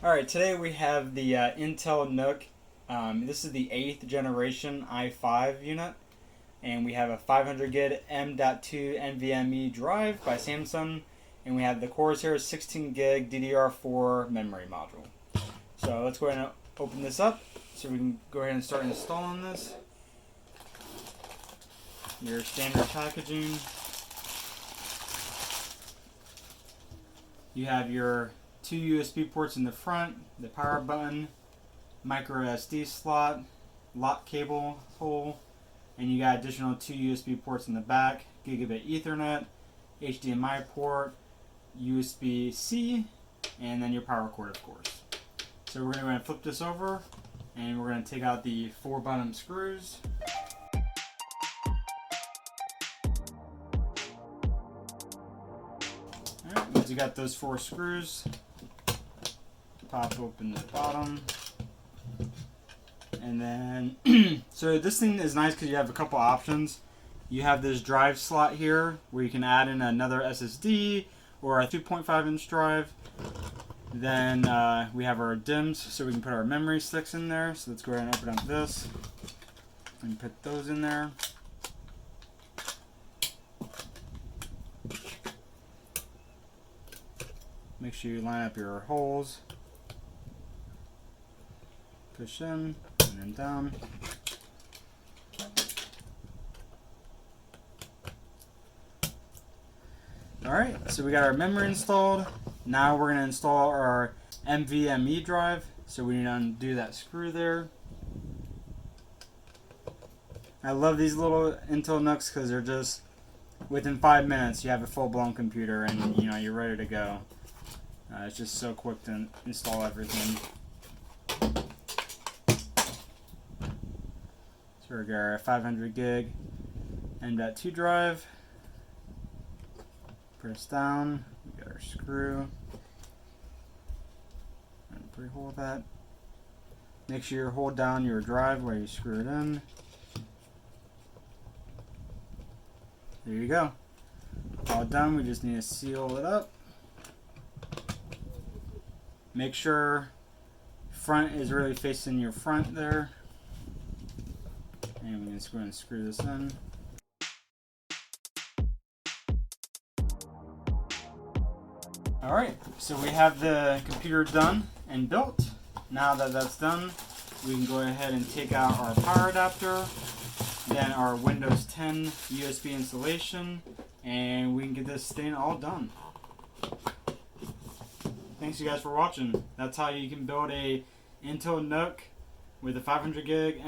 Alright, today we have the Intel NUC. This is the 8th generation i5 unit, and we have a 500 gig M.2 NVMe drive by Samsung, and we have the cores here, 16 gig DDR4 memory module. So let's go ahead and open this up so we can go ahead and start installing this. Your standard packaging. You have your 2 USB ports in the front, the power button, micro SD slot, lock cable hole, and you got additional 2 USB ports in the back, gigabit Ethernet, HDMI port, USB-C, and then your power cord, of course. So we're going to go ahead and flip this over, and we're going to take out the 4 bottom screws. Alright, once you got those 4 screws, pop open the bottom, and then so this thing is nice because you have a couple options. You have this drive slot here where you can add in another SSD or a 2.5 inch drive. Then we have our DIMMs, so we can put our memory sticks in there. So let's go ahead and open up this and put those in there. Make sure you line up your holes. Push in and then down. Alright, so we got our memory installed. Now we're going to install our NVMe drive. So we need to undo that screw there. I love these little Intel NUCs because they're just, within 5 minutes you have a full-blown computer and you're ready to go. It's just so quick to install everything. So we got our 500 gig M.2 drive. Press down. We got our screw. And pre-hold that. Make sure you hold down your drive while you screw it in. There you go. All done. We just need to seal it up. Make sure front is really facing your front there. And we can just go ahead and screw this in. Alright, so we have the computer done and built. Now that that's done, we can go ahead and take out our power adapter, then our Windows 10 USB installation, and we can get this thing all done. Thanks you guys for watching. That's how you can build a Intel NUC with a 500 gig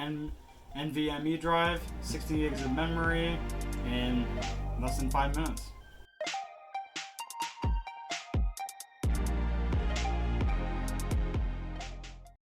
NVMe drive, 16 gigs of memory, in less than 5 minutes.